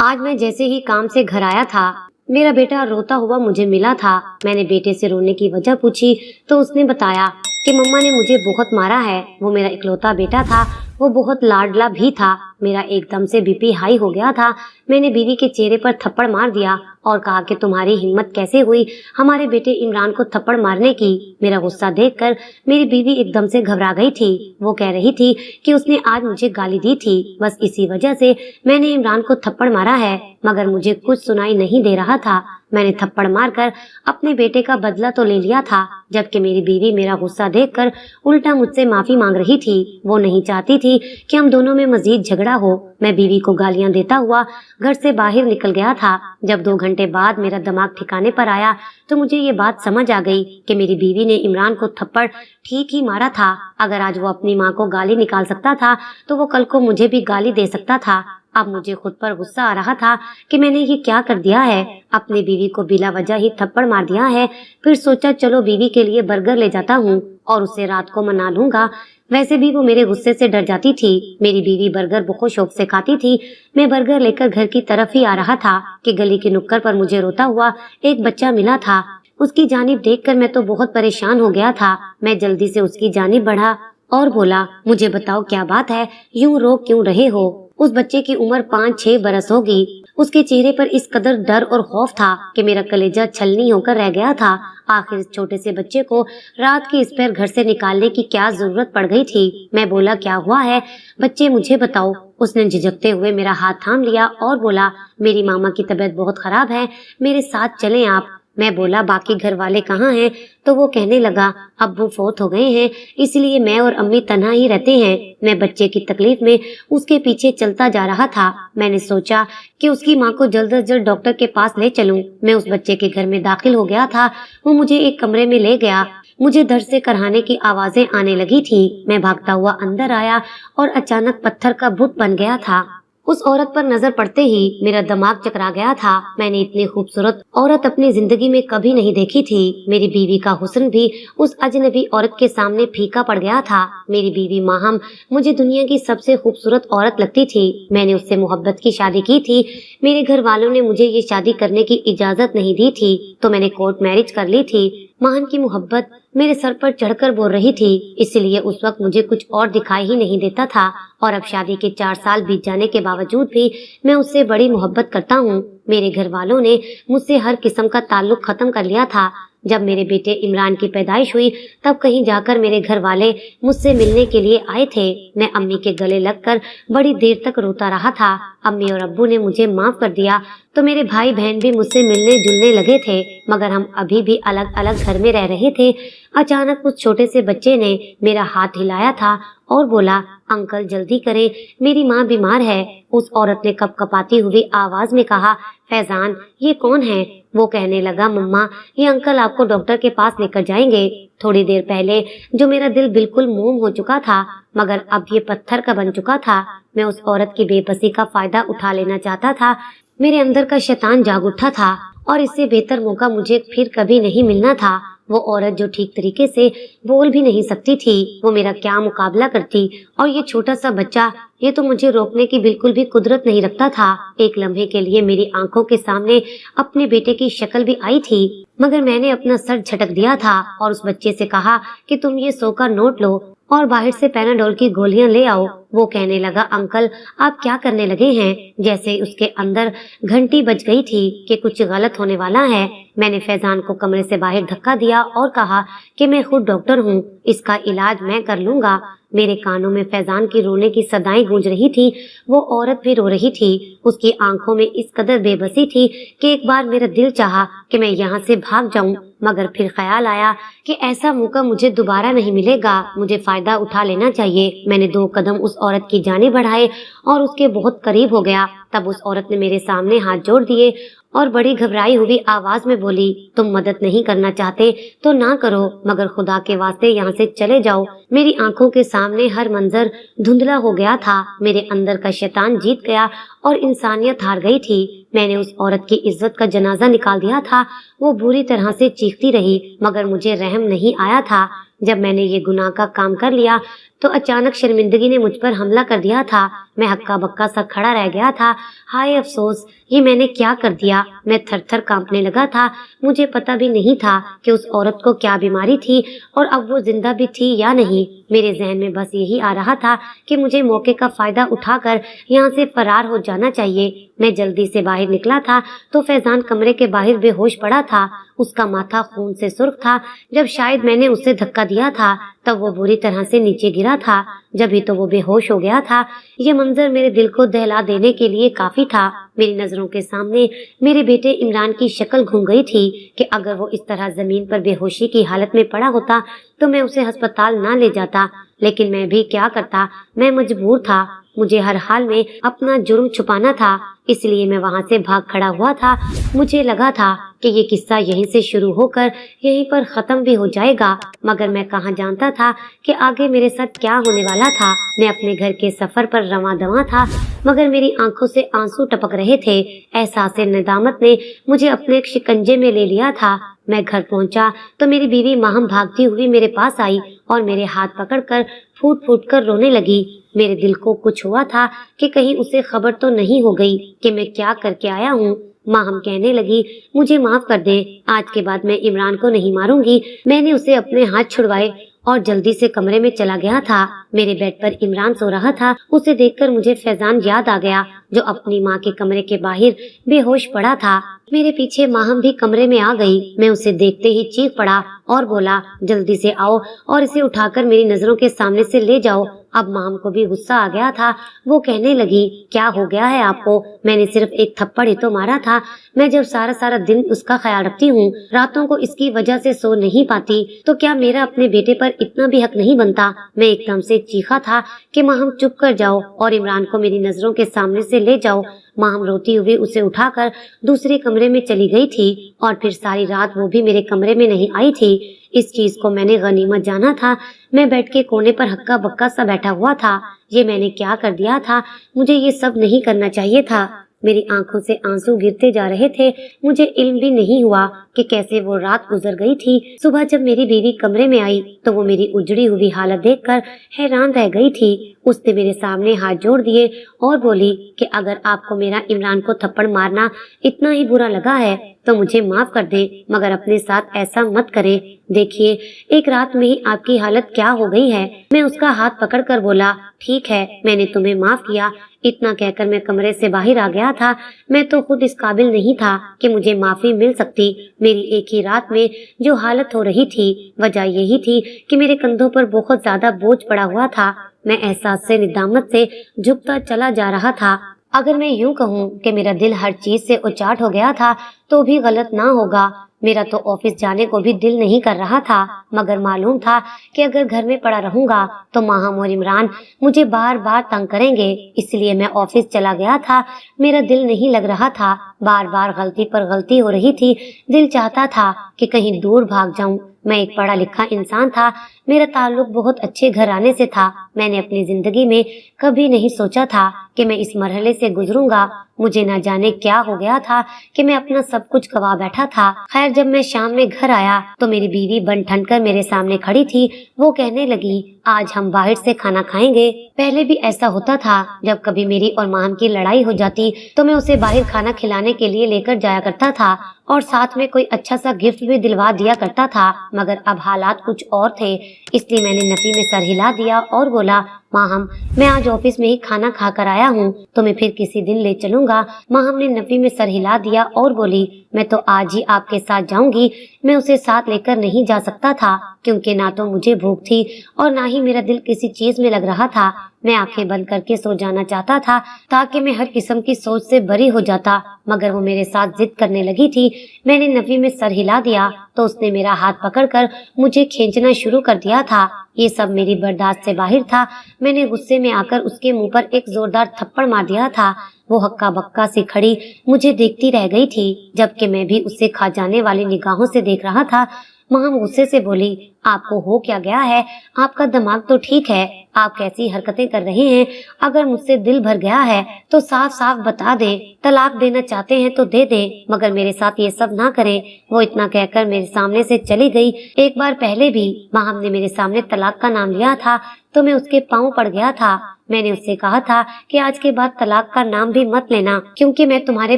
आज मैं जैसे ही काम से घर आया था, मेरा बेटा रोता हुआ मुझे मिला था। मैंने बेटे से रोने की वजह पूछी तो उसने बताया कि मम्मा ने मुझे बहुत मारा है। वो मेरा इकलौता बेटा था, वो बहुत लाडला भी था। मेरा एकदम से बीपी हाई हो गया था। मैंने बीवी के चेहरे पर थप्पड़ मार दिया और कहा कि तुम्हारी हिम्मत कैसे हुई हमारे बेटे इमरान को थप्पड़ मारने की। मेरा गुस्सा देखकर मेरी बीवी एकदम से घबरा गई थी। वो कह रही थी कि उसने आज मुझे गाली दी थी, बस इसी वजह से मैंने इमरान को थप्पड़ मारा है, मगर मुझे कुछ सुनाई नहीं दे रहा था। मैंने थप्पड़ मारकर अपने बेटे का बदला तो ले लिया था, जबकि मेरी बीवी मेरा गुस्सा देखकर उल्टा मुझसे माफी मांग रही थी। वो नहीं चाहती थी कि हम दोनों में मजीद झगड़ा हो। मैं बीवी को गालियां देता हुआ घर से बाहर निकल गया था। जब 2 घंटे बाद मेरा दिमाग ठिकाने पर आया तो मुझे ये बात समझ आ गई कि मेरी बीवी ने इमरान को थप्पड़ ठीक ही मारा था। अगर आज वो अपनी माँ को गाली निकाल सकता था तो वो कल को मुझे भी गाली दे सकता था। अब मुझे खुद पर गुस्सा आ रहा था कि मैंने ये क्या कर दिया है, अपनी बीवी को बिला वजह ही थप्पड़ मार दिया है। फिर सोचा चलो बीवी के लिए बर्गर ले जाता हूँ और उसे रात को मना लूंगा। वैसे भी वो मेरे गुस्से से डर जाती थी। मेरी बीवी बर्गर बहुत शौक से खाती थी। मैं बर्गर लेकर घर की तरफ ही आ रहा था कि गली के नुक्कड़ पर मुझे रोता हुआ एक बच्चा मिला था। उसकी जानिब देखकर मैं तो बहुत परेशान हो गया था। मैं जल्दी से उसकी जानिब बढ़ा और बोला, मुझे बताओ क्या बात है, यूं रो क्यों रहे हो? उस बच्चे की उम्र 5-6 बरस होगी। उसके चेहरे पर इस कदर डर और खौफ था कि मेरा कलेजा छलनी होकर रह गया था। आखिर इस छोटे से बच्चे को रात की इस पैर घर से निकालने की क्या जरूरत पड़ गई थी? मैं बोला, क्या हुआ है बच्चे, मुझे बताओ। उसने झिझकते हुए मेरा हाथ थाम लिया और बोला, मेरी मामा की तबीयत बहुत खराब है, मेरे साथ चलें आप। मैं बोला, बाकी घर वाले कहाँ हैं? तो वो कहने लगा, अब्बू फौत हो गए हैं, इसलिए मैं और अम्मी तन्हा ही रहते हैं। मैं बच्चे की तकलीफ में उसके पीछे चलता जा रहा था। मैंने सोचा कि उसकी माँ को जल्द से जल्द डॉक्टर के पास ले चलूं। मैं उस बच्चे के घर में दाखिल हो गया था। वो मुझे एक कमरे में ले गया। मुझे दर्द से करहाने की आवाजें आने लगी थी। मैं भागता हुआ अंदर आया और अचानक पत्थर का बुत बन गया था। उस औरत पर नजर पड़ते ही मेरा दिमाग चकरा गया था। मैंने इतनी खूबसूरत औरत अपनी जिंदगी में कभी नहीं देखी थी। मेरी बीवी का हुस्न भी उस अजनबी औरत के सामने फीका पड़ गया था। मेरी बीवी माहम मुझे दुनिया की सबसे खूबसूरत औरत लगती थी। मैंने उससे मोहब्बत की शादी की थी। मेरे घर वालों ने मुझे ये शादी करने की इजाजत नहीं दी थी, तो मैंने कोर्ट मैरिज कर ली थी। माहम की मोहब्बत मेरे सर पर चढ़कर बोल रही थी, इसलिए उस वक्त मुझे कुछ और दिखाई ही नहीं देता था। और अब शादी के 4 साल बीत जाने के बावजूद भी मैं उससे बड़ी मोहब्बत करता हूँ। मेरे घर वालों ने मुझसे हर किस्म का ताल्लुक खत्म कर लिया था। जब मेरे बेटे इमरान की पैदाइश हुई तब कहीं जाकर मेरे घर वाले मुझसे मिलने के लिए आए थे। मैं अम्मी के गले लगकर बड़ी देर तक रोता रहा था। अम्मी और अब्बू ने मुझे माफ कर दिया तो मेरे भाई बहन भी मुझसे मिलने जुलने लगे थे, मगर हम अभी भी अलग अलग घर में रह रहे थे। अचानक उस छोटे से बच्चे ने मेरा हाथ हिलाया था और बोला, अंकल जल्दी करें, मेरी माँ बीमार है। उस औरत ने कपकपाती हुई आवाज में कहा, फैजान ये कौन है? वो कहने लगा, मम्मा ये अंकल आपको डॉक्टर के पास लेकर जाएंगे। थोड़ी देर पहले जो मेरा दिल बिल्कुल मोम हो चुका था, मगर अब ये पत्थर का बन चुका था। मैं उस औरत की बेबसी का फायदा उठा लेना चाहता था। मेरे अंदर का शैतान जाग उठा था और इससे बेहतर मौका मुझे फिर कभी नहीं मिलना था। वो औरत जो ठीक तरीके से बोल भी नहीं सकती थी, वो मेरा क्या मुकाबला करती, और ये छोटा सा बच्चा, ये तो मुझे रोकने की बिल्कुल भी कुदरत नहीं रखता था। एक लम्हे के लिए मेरी आंखों के सामने अपने बेटे की शक्ल भी आई थी, मगर मैंने अपना सर झटक दिया था और उस बच्चे से कहा कि तुम ये 100 का नोट लो और बाहर से पैनाडोल की गोलियां ले आओ। वो कहने लगा, अंकल आप क्या करने लगे हैं? जैसे उसके अंदर घंटी बज गई थी कि कुछ गलत होने वाला है। मैंने फैजान को कमरे से बाहर धक्का दिया और कहा कि मैं खुद डॉक्टर हूँ, इसका इलाज मैं कर लूंगा। मेरे कानों में फैजान की रोने की सदाएं गूंज रही थी। वो औरत भी रो रही थी। उसकी आंखों में इस कदर बेबसी थी कि एक बार मेरा दिल चाहा कि मैं यहाँ से भाग जाऊं, मगर फिर ख्याल आया कि ऐसा मौका मुझे दोबारा नहीं मिलेगा, मुझे फायदा उठा लेना चाहिए। मैंने 2 कदम उस औरत की जानिब बढ़ाए और उसके बहुत करीब हो गया। तब उस औरत ने मेरे सामने हाथ जोड़ दिए और बड़ी घबराई हुई आवाज में बोली, तुम मदद नहीं करना चाहते तो ना करो, मगर खुदा के वास्ते यहाँ से चले जाओ। मेरी आंखों के सामने हर मंजर धुंधला हो गया था। मेरे अंदर का शैतान जीत गया और इंसानियत हार गई थी। मैंने उस औरत की इज्जत का जनाजा निकाल दिया था। वो बुरी तरह से चीखती रही, मगर मुझे रहम नहीं आया था। जब मैंने ये गुनाह का काम कर लिया تو अचानक शर्मिंदगी ने मुझ पर हमला कर दिया था। मैं हक्का बक्का सा खड़ा रह गया था। हाय अफसोस, ये मैंने क्या कर दिया। मैं थर थर कांपने लगा था। मुझे पता भी नहीं था कि उस औरत को क्या बीमारी थी और अब वो जिंदा भी थी या नहीं। मेरे जहन में बस यही आ रहा था कि मुझे मौके का फायदा उठाकर यहाँ से फरार हो जाना चाहिए। मैं जल्दी से बाहर निकला था तो फैजान कमरे के बाहर बेहोश पड़ा था। उसका माथा खून से सुर्ख था। जब शायद मैंने उसे धक्का दिया था तब वो बुरी तरह से नीचे गिरा था, जब ही तो वो बेहोश हो गया था। ये मंजर मेरे दिल को दहला देने के लिए काफी था। मेरी नजरों के सामने मेरे बेटे इमरान की शक्ल घूम गई थी कि अगर वो इस तरह जमीन पर बेहोशी की हालत में पड़ा होता तो मैं उसे अस्पताल ना ले जाता, लेकिन मैं भी क्या करता, मैं मजबूर था। मुझे हर हाल में अपना जुर्म छुपाना था, इसलिए मैं वहाँ से भाग खड़ा हुआ था। मुझे लगा था कि ये किस्सा यहीं से शुरू होकर यहीं पर खत्म भी हो जाएगा, मगर मैं कहाँ जानता था कि आगे मेरे साथ क्या होने वाला था। मैं अपने घर के सफर पर रवां दवां था, मगर मेरी आंखों से आंसू टपक रहे थे। एहसास नदामत ने मुझे अपने एक शिकंजे में ले लिया था। मैं घर पहुंचा तो मेरी बीवी माहम भागती हुई मेरे पास आई और मेरे हाथ पकड़कर फूट फूट कर रोने लगी। मेरे दिल को कुछ हुआ था कि कहीं उसे खबर तो नहीं हो गई कि मैं क्या करके आया हूँ। माहम कहने लगी, मुझे माफ कर दे, आज के बाद मैं इमरान को नहीं मारूंगी। मैंने उसे अपने हाथ छुड़वाए और जल्दी से कमरे में चला गया था। मेरे बेड पर इमरान सो रहा था। उसे देखकर मुझे फैजान याद आ गया, जो अपनी माँ के कमरे के बाहर बेहोश पड़ा था। मेरे पीछे माहम भी कमरे में आ गई। मैं उसे देखते ही चीख पड़ा और बोला, जल्दी से आओ और इसे उठाकर मेरी नजरों के सामने से ले जाओ। अब माहम को भी गुस्सा आ गया था। वो कहने लगी, क्या हो गया है आपको? मैंने सिर्फ एक थप्पड़ ही तो मारा था। मैं जब सारा सारा दिन उसका ख्याल रखती हूँ, रातों को इसकी वजह से सो नहीं पाती, तो क्या मेरा अपने बेटे पर इतना भी हक नहीं बनता? मैं एकदम से चीखा था कि माहम चुप कर जाओ और इमरान को मेरी नजरों के सामने से ले जाओ। माहम रोती हुई उसे उठाकर दूसरे कमरे में चली गई थी और फिर सारी रात वो भी मेरे कमरे में नहीं आई थी। इस चीज को मैंने गनीमत जाना था। मैं बेड के कोने पर हक्का बक्का सा बैठा हुआ था। ये मैंने क्या कर दिया था? मुझे ये सब नहीं करना चाहिए था। मेरी आंखों से आंसू गिरते जा रहे थे। मुझे इल्म भी नहीं हुआ कि कैसे वो रात गुजर गई थी। सुबह जब मेरी बीवी कमरे में आई तो वो मेरी उजड़ी हुई हालत देखकर हैरान रह गई थी। उसने मेरे सामने हाथ जोड़ दिए और बोली कि अगर आपको मेरा इमरान को थप्पड़ मारना इतना ही बुरा लगा है तो मुझे माफ कर दे, मगर अपने साथ ऐसा मत करे। देखिए, एक रात में ही आपकी हालत क्या हो गई है। मैं उसका हाथ पकड़कर बोला, ठीक है, मैंने तुम्हें माफ किया। इतना कहकर मैं कमरे से बाहर आ गया था। मैं तो खुद इस काबिल नहीं था कि मुझे माफी मिल सकती। मेरी एक ही रात में जो हालत हो रही थी, वजह यही थी कि मेरे कंधों पर बहुत ज्यादा बोझ पड़ा हुआ था। मैं एहसास से निदामत से झुकता चला जा रहा था। अगर मैं यूं कहूँ कि मेरा दिल हर चीज से उचाट हो गया था तो भी गलत ना होगा। मेरा तो ऑफिस जाने को भी दिल नहीं कर रहा था, मगर मालूम था कि अगर घर में पड़ा रहूंगा तो माहम और इमरान मुझे बार बार तंग करेंगे, इसलिए मैं ऑफिस चला गया था। मेरा दिल नहीं लग रहा था, बार बार गलती पर गलती हो रही थी। दिल चाहता था कि कहीं दूर भाग जाऊं। मैं एक पढ़ा लिखा इंसान था। मेरा ताल्लुक बहुत अच्छे घराने से था। मैंने अपनी जिंदगी में कभी नहीं सोचा था कि मैं इस मरहले से गुजरूंगा। मुझे न जाने क्या हो गया था कि मैं अपना सब कुछ गवा बैठा था। खैर, जब मैं शाम में घर आया तो मेरी बीवी बन ठन कर मेरे सामने खड़ी थी। वो कहने लगी, आज हम बाहर से खाना खाएंगे। पहले भी ऐसा होता था, जब कभी मेरी और माहम की लड़ाई हो जाती तो मैं उसे बाहर खाना खिलाने के लिए लेकर जाया करता था और साथ में कोई अच्छा सा गिफ्ट भी दिलवा दिया करता था। मगर अब हालात कुछ और थे, इसलिए मैंने नफी में सर हिला दिया और बोला, माहम, मैं आज ऑफिस में ही खाना खा कर आया हूँ, तो मैं फिर किसी दिन ले चलूंगा। माहम ने नफी में सर हिला दिया और बोली, मैं तो आज ही आपके साथ जाऊंगी। मैं उसे साथ लेकर नहीं जा सकता था, क्योंकि ना तो मुझे भूख थी और ना ही मेरा दिल किसी चीज में लग रहा था। मैं आंखें बंद करके सो जाना चाहता था ताकि मैं हर किस्म की सोच से बरी हो जाता, मगर वो मेरे साथ जिद करने लगी थी। मैंने नफी में सर हिला दिया तो उसने मेरा हाथ पकड़कर मुझे खींचना शुरू कर दिया था। ये सब मेरी बर्दाश्त से बाहर था। मैंने गुस्से में आकर उसके मुंह पर एक जोरदार थप्पड़ मार दिया था। वो हक्का बक्का सी खड़ी मुझे देखती रह गई थी, जबकि मैं भी उसे खा जाने वाली निगाहों से देख रहा था। माम गुस्से से बोली, आपको हो क्या गया है? आपका दिमाग तो ठीक है, आप कैसी हरकतें कर रहे हैं? अगर मुझसे दिल भर गया है तो साफ साफ बता दे, तलाक देना चाहते हैं तो दे दे, मगर मेरे साथ ये सब ना करें। वो इतना कहकर मेरे सामने से चली गई। एक बार पहले भी माम ने मेरे सामने तलाक का नाम लिया था तो मैं उसके पाँव पड़ गया था। मैंने उससे कहा था कि आज के बाद तलाक का नाम भी मत लेना, क्योंकि मैं तुम्हारे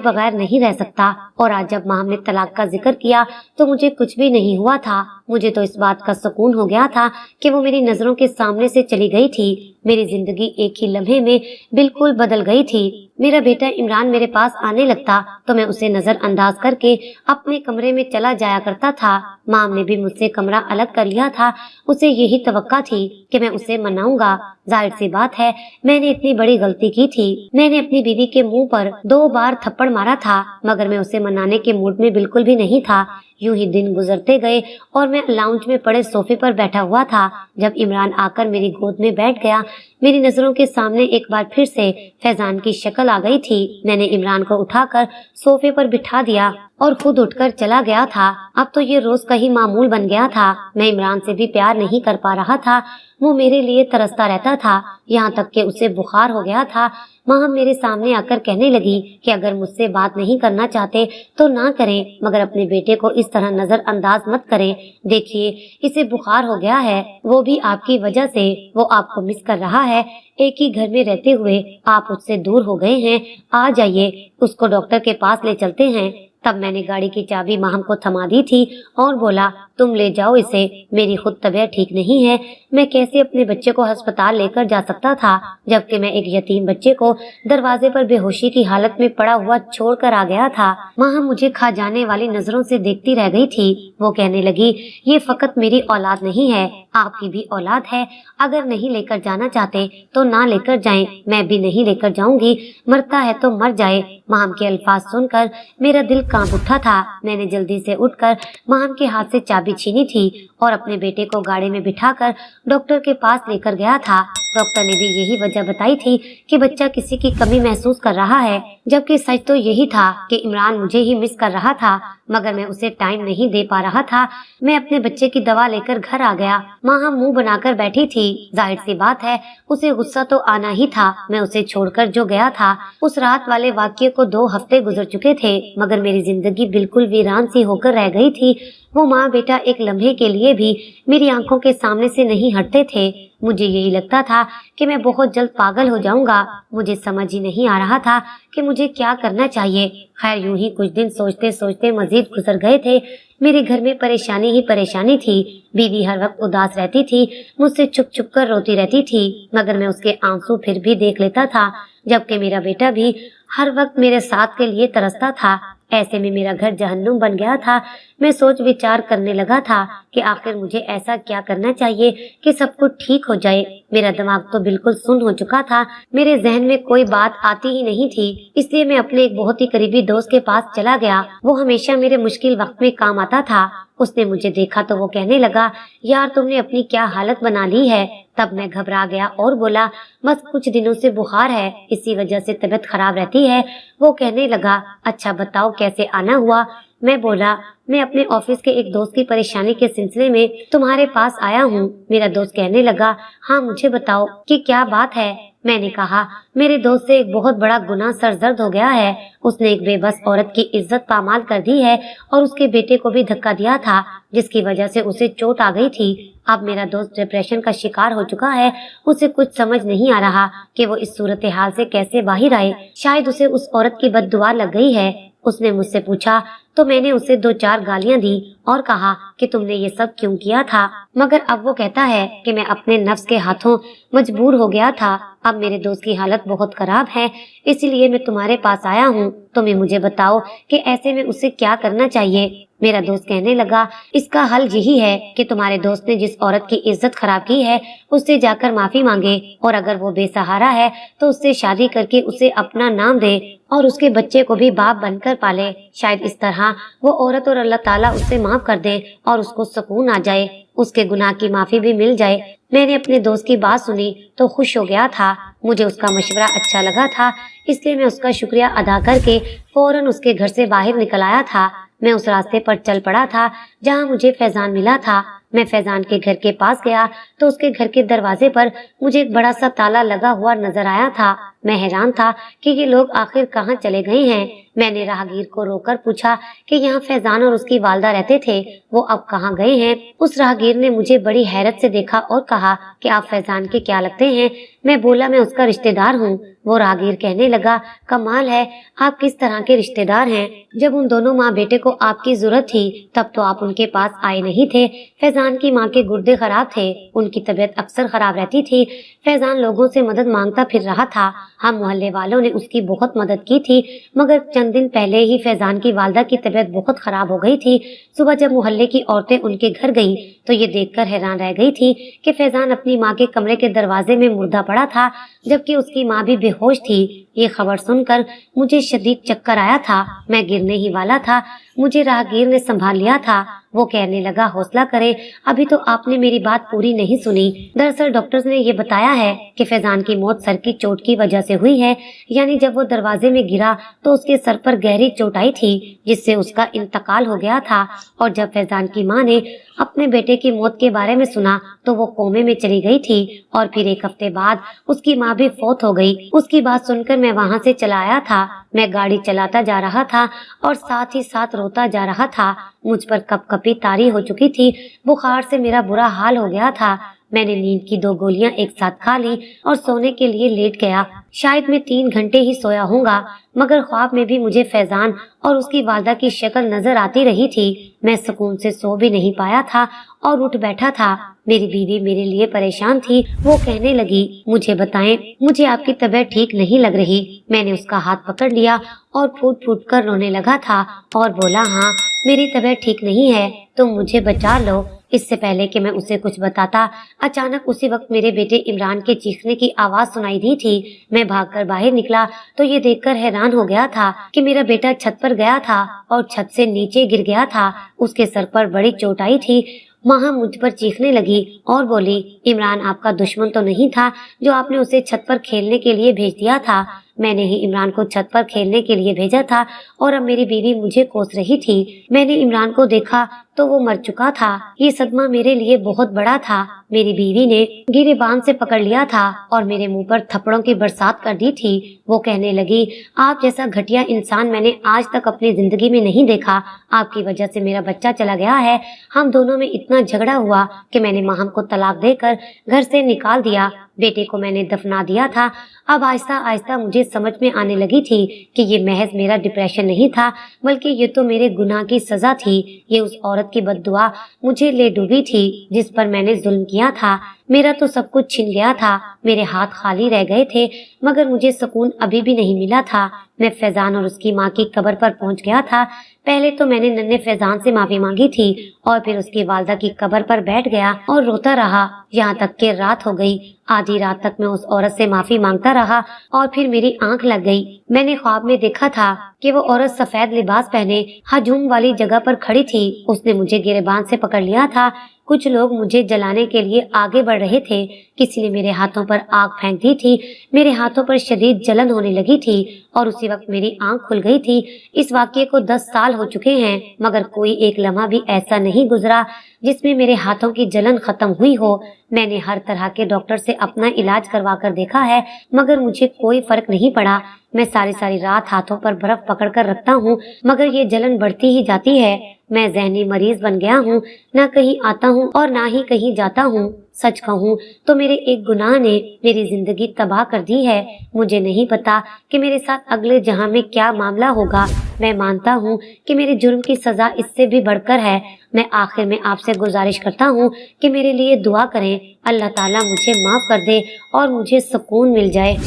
बगैर नहीं रह सकता। और आज जब माम ने तलाक का जिक्र किया तो मुझे कुछ भी नहीं हुआ था। मुझे तो इस बात का सुकून हो गया था कि वो मेरी नजरों के सामने से चली गई थी। मेरी जिंदगी एक ही लम्हे में बिल्कुल बदल गई थी। मेरा बेटा इमरान मेरे पास आने लगता तो मैं उसे नजरअंदाज करके अपने कमरे में चला जाया करता था। माम ने भी मुझसे कमरा अलग कर लिया था। उसे यही तवक्का थी कि मैं उसे मनाऊंगा। जाहिर सी बात है, मैंने इतनी बड़ी गलती की थी। मैंने अपनी बीवी के मुंह पर 2 बार थप्पड़ मारा था, मगर मैं उसे मनाने के मूड में बिल्कुल भी नहीं था। यूं ही दिन गुजरते गए और मैं लाउंज में पड़े सोफे पर बैठा हुआ था जब इमरान आकर मेरी गोद में बैठ गया। मेरी नजरों के सामने एक बार फिर से फैजान की शक्ल आ गई थी। मैंने इमरान को उठाकर सोफे पर बिठा दिया और खुद उठकर चला गया था। अब तो ये रोज का ही मामूल बन गया था। मैं इमरान से भी प्यार नहीं कर पा रहा था। वो मेरे लिए तरसता रहता था, यहाँ तक कि उसे बुखार हो गया था। माँ मेरे सामने आकर कहने लगी कि अगर मुझसे बात नहीं करना चाहते तो ना करें, मगर अपने बेटे को इस तरह नजरअंदाज मत करें। देखिए, इसे बुखार हो गया है, वो भी आपकी वजह से। वो आपको मिस कर रहा है। एक ही घर में रहते हुए आप उससे दूर हो गए हैं। आ जाइए, उसको डॉक्टर के पास ले चलते हैं। तब मैंने गाड़ी की चाबी माहम को थमा दी थी और बोला, तुम ले जाओ इसे, मेरी खुद तबीयत ठीक नहीं है। मैं कैसे अपने बच्चे को अस्पताल लेकर जा सकता था, जबकि मैं एक यतीम बच्चे को दरवाजे पर बेहोशी की हालत में पड़ा हुआ छोड़कर आ गया था। माहम मुझे खा जाने वाली नजरों से देखती रह गई थी। वो कहने लगी, ये फकत मेरी औलाद नहीं है, आपकी भी औलाद है। अगर नहीं लेकर जाना चाहते तो ना लेकर जाएं, मैं भी नहीं लेकर जाऊंगी। मरता है तो मर जाए। माहम के अल्फाज सुनकर मेरा दिल कांप उठा था। मैंने जल्दी से उठकर माहम के हाथ से चाबी छीनी थी और अपने बेटे को गाड़ी में बिठाकर डॉक्टर के पास लेकर गया था। डॉक्टर ने भी यही वजह बताई थी कि बच्चा किसी की कमी महसूस कर रहा है, जबकि सच तो यही था कि इमरान मुझे ही मिस कर रहा था, मगर मैं उसे टाइम नहीं दे पा रहा था। मैं अपने बच्चे की दवा लेकर घर आ गया। माँ मुंह बनाकर बैठी थी। जाहिर सी बात है, उसे गुस्सा तो आना ही था। मैं उसे छोड़कर जो गया था, उस रात वाले वाक़ये को 2 हफ्ते गुजर चुके थे, मगर मेरी जिंदगी बिल्कुल वीरान सी होकर रह गई थी। वो माँ बेटा एक लम्हे के लिए भी मेरी आंखों के सामने से नहीं हटते थे। मुझे यही लगता था कि मैं बहुत जल्द पागल हो जाऊंगा। मुझे समझ ही नहीं आ रहा था कि मुझे क्या करना चाहिए। खैर, यूं ही कुछ दिन सोचते सोचते मजीद गुजर गए थे। मेरे घर में परेशानी ही परेशानी थी। बीवी हर वक्त उदास रहती थी, मुझसे छुप छुप कर रोती रहती थी, मगर मैं उसके आंसू फिर भी देख लेता था, जबकि मेरा बेटा भी हर वक्त मेरे साथ के लिए तरसता था। ऐसे में मेरा घर जहन्नुम बन गया था। मैं सोच विचार करने लगा था कि आखिर मुझे ऐसा क्या करना चाहिए कि सब कुछ ठीक हो जाए। मेरा दिमाग तो बिल्कुल सुन्न हो चुका था। मेरे जहन में कोई बात आती ही नहीं थी। इसलिए मैं अपने एक बहुत ही करीबी दोस्त के पास चला गया। वो हमेशा मेरे मुश्किल वक्त में काम आता था। उसने मुझे देखा तो वो कहने लगा, यार तुमने अपनी क्या हालत बना ली है। तब मैं घबरा गया और बोला, बस कुछ दिनों से बुखार है, इसी वजह से तबीयत खराब रहती है। वो कहने लगा, अच्छा बताओ कैसे आना हुआ। मैं बोला, मैं अपने ऑफिस के एक दोस्त की परेशानी के सिलसिले में तुम्हारे पास आया हूँ। मेरा दोस्त कहने लगा, हाँ मुझे बताओ कि क्या बात है। मैंने कहा, मेरे दोस्त से एक बहुत बड़ा गुनाह सरजर्द हो गया है। उसने एक बेबस औरत की इज्जत पामाल कर दी है और उसके बेटे को भी धक्का दिया था, जिसकी वजह से उसे चोट आ गई थी। अब मेरा दोस्त डिप्रेशन का शिकार हो चुका है। उसे कुछ समझ नहीं आ रहा कि वो इस सूरत हाल से कैसे बाहर आए। शायद उसे उस औरत की बद्दुआ लग गई है। उसने मुझसे पूछा तो मैंने उसे 2-4 गालियां दी और कहा कि तुमने ये सब क्यों किया था, मगर अब वो कहता है कि मैं अपने नफ्स के हाथों मजबूर हो गया था। अब मेरे दोस्त की हालत बहुत खराब है, इसीलिए मैं तुम्हारे पास आया हूँ। तुम्हें मुझे बताओ कि ऐसे में उसे क्या करना चाहिए। मेरा दोस्त कहने लगा, इसका हल यही है कि तुम्हारे दोस्त ने जिस औरत की इज्जत खराब की है उससे जाकर माफी मांगे, और अगर वो बेसहारा है तो उससे शादी करके उसे अपना नाम दे और उसके बच्चे को भी बाप बनकर पाले। शायद इस तरह वो औरत और अल्लाह ताला उससे माफ कर दे और उसको सुकून आ जाए, उसके गुनाह की माफी भी मिल जाए। मैंने अपने दोस्त की बात सुनी तो खुश हो गया था। मुझे उसका मशवरा अच्छा लगा था, इसलिए मैं उसका शुक्रिया अदा करके फौरन उसके घर से बाहर निकल आया था। میں اس راستے پر چل پڑا تھا جہاں مجھے فیضان ملا تھا۔ میں فیضان کے گھر کے پاس گیا تو اس کے گھر کے دروازے پر مجھے ایک بڑا سا تالا لگا ہوا نظر آیا تھا۔ میں حیران تھا کہ یہ لوگ آخر کہاں چلے گئے ہیں۔ میں نے راہگیر کو روک کر پوچھا کہ یہاں فیضان اور اس کی والدہ رہتے تھے، وہ اب کہاں گئے ہیں؟ اس راہگیر نے مجھے بڑی حیرت سے دیکھا اور کہا کہ آپ فیضان کے کیا لگتے ہیں؟ میں بولا میں اس کا رشتہ دار ہوں۔ وہ راہگیر کہنے لگا کمال ہے، آپ کس طرح کے رشتہ دار ہیں؟ جب ان دونوں ماں بیٹے کو آپ کی ضرورت تھی تب تو آپ ان کے پاس آئے نہیں تھے۔ فیضان کی ماں کے گردے خراب تھے، ان کی طبیعت اکثر خراب رہتی تھی۔ فیضان لوگوں سے مدد مانگتا پھر رہا تھا، ہم محلے والوں نے اس کی بہت مدد کی تھی، مگر چند دن پہلے ہی فیضان کی والدہ کی طبیعت بہت خراب ہو گئی تھی۔ صبح جب محلے کی عورتیں ان کے گھر گئیں تو یہ دیکھ کر حیران رہ گئی تھی کہ فیضان اپنی ماں کے کمرے کے دروازے میں مردہ پڑا تھا، جبکہ اس کی ماں بھی بے ہوش تھی۔ یہ خبر سن کر مجھے شدید چکر آیا تھا، میں گرنے ہی والا تھا۔ مجھے راہگیر نے سنبھال لیا تھا۔ وہ کہنے لگا حوصلہ کرے، ابھی تو آپ نے میری بات پوری نہیں سنی۔ دراصل ڈاکٹرز نے یہ بتایا ہے کہ فیضان کی موت سر کی چوٹ کی وجہ سے ہوئی ہے، یعنی جب وہ دروازے میں گرا تو اس کے سر پر گہری چوٹ آئی تھی جس سے اس کا انتقال ہو گیا تھا، اور جب فیضان کی ماں نے اپنے بیٹے کی موت کے بارے میں سنا تو وہ کومے میں چلی گئی تھی، اور پھر ایک ہفتے بعد اس کی ماں بھی فوت ہو گئی۔ اس کی بات سن کر میں وہاں سے چلا آیا تھا۔ میں گاڑی چلاتا جا رہا تھا اور ساتھ ہی ساتھ روتا جا رہا تھا۔ مجھ پر کپ کپی طاری ہو چکی تھی، بخار سے میرا برا حال ہو گیا تھا۔ میں نے نیند کی 2 گولیاں ایک ساتھ کھا لی اور سونے کے لیے لیٹ گیا۔ شاید میں 3 گھنٹے ہی سویا ہوں گا، مگر خواب میں بھی مجھے فیضان اور اس کی والدہ کی شکل نظر آتی رہی تھی۔ میں سکون سے سو بھی نہیں پایا تھا اور اٹھ بیٹھا تھا۔ میری بیوی میرے لیے پریشان تھی، وہ کہنے لگی مجھے بتائیں، مجھے آپ کی طبیعت ٹھیک نہیں لگ رہی۔ میں نے اس کا ہاتھ پکڑ لیا اور پھوٹ پھوٹ کر رونے لگا تھا اور بولا ہاں میری طبیعت ٹھیک نہیں ہے، تم مجھے بچا لو۔ اس سے پہلے کہ میں اسے کچھ بتاتا، اچانک اسی وقت میرے بیٹے عمران کے چیخنے کی آواز سنائی دی تھی۔ میں بھاگ کر باہر نکلا تو یہ دیکھ کر حیران ہو گیا تھا کہ میرا بیٹا چھت پر گیا تھا اور چھت سے نیچے گر گیا تھا۔ اس کے سر پر بڑی چوٹ آئی تھی۔ ماں مجھ پر چیخنے لگی اور بولی عمران آپ کا دشمن تو نہیں تھا جو آپ نے اسے چھت پر کھیلنے کے لیے بھیج دیا تھا؟ میں نے ہی عمران کو چھت پر کھیلنے کے لیے بھیجا تھا اور اب میری بیوی مجھے کوس رہی تھی۔ میں نے عمران کو دیکھا تو وہ مر چکا تھا۔ یہ صدمہ میرے لیے بہت بڑا تھا۔ میری بیوی نے گریبان سے پکڑ لیا تھا اور میرے منہ پر تھپڑوں کی برسات کر دی تھی۔ وہ کہنے لگی آپ جیسا گھٹیا انسان میں نے آج تک اپنی زندگی میں نہیں دیکھا، آپ کی وجہ سے میرا بچہ چلا گیا ہے۔ ہم دونوں میں اتنا جھگڑا ہوا کہ میں نے ماہم کو طلاق دے کر گھر سے نکال دیا۔ بیٹے کو میں نے دفنا دیا تھا۔ اب آہستہ آہستہ مجھے سمجھ میں آنے لگی تھی کہ یہ محض میرا ڈپریشن نہیں تھا، بلکہ یہ تو میرے گناہ کی سزا تھی۔ یہ اس عورت کی بد دعا مجھے لے ڈوبی تھی جس پر میں نے ظلم کیا تھا۔ میرا تو سب کچھ چھن گیا تھا، میرے ہاتھ خالی رہ گئے تھے، مگر مجھے سکون ابھی بھی نہیں ملا تھا۔ میں فیضان اور اس کی ماں کی قبر پر پہنچ گیا تھا۔ پہلے تو میں نے ننھے فیضان سے معافی مانگی تھی اور پھر اس کی والدہ کی قبر پر بیٹھ گیا اور روتا رہا یہاں تک کہ رات ہو گئی۔ آدھی رات تک میں اس عورت سے معافی مانگتا رہا اور پھر میری آنکھ لگ گئی۔ میں نے خواب میں دیکھا تھا کہ وہ عورت سفید لباس پہنے ہجوم والی جگہ پر کھڑی تھی۔ اس نے مجھے گریبان سے پکڑ لیا تھا۔ کچھ لوگ مجھے جلانے کے لیے آگے بڑھ رہے تھے، کسی نے میرے ہاتھوں پر آگ پھینک دی تھی۔ میرے ہاتھوں پر شدید جلن ہونے لگی تھی اور اسی وقت میری آنکھ کھل گئی تھی۔ اس واقعے کو 10 سال ہو چکے ہیں، مگر کوئی ایک لمحہ بھی ایسا نہیں گزرا جس میں میرے ہاتھوں کی جلن ختم ہوئی ہو۔ میں نے ہر طرح کے ڈاکٹر سے اپنا علاج کروا کر دیکھا ہے، مگر مجھے کوئی فرق نہیں پڑا۔ میں ساری رات ہاتھوں پر برف پکڑ کر رکھتا ہوں، مگر یہ جلن بڑھتی ہی جاتی ہے۔ میں ذہنی مریض بن گیا ہوں، نہ کہیں آتا ہوں اور نہ ہی کہیں جاتا ہوں۔ سچ کہوں تو میرے ایک گناہ نے میری زندگی تباہ کر دی ہے۔ مجھے نہیں پتا کہ میرے ساتھ اگلے جہاں میں کیا معاملہ ہوگا۔ میں مانتا ہوں کہ میرے جرم کی سزا اس سے بھی بڑھ کر ہے۔ میں آخر میں آپ سے گزارش کرتا ہوں کہ میرے لیے دعا کریں، اللہ تعالیٰ مجھے معاف کر دے اور مجھے سکون مل جائے۔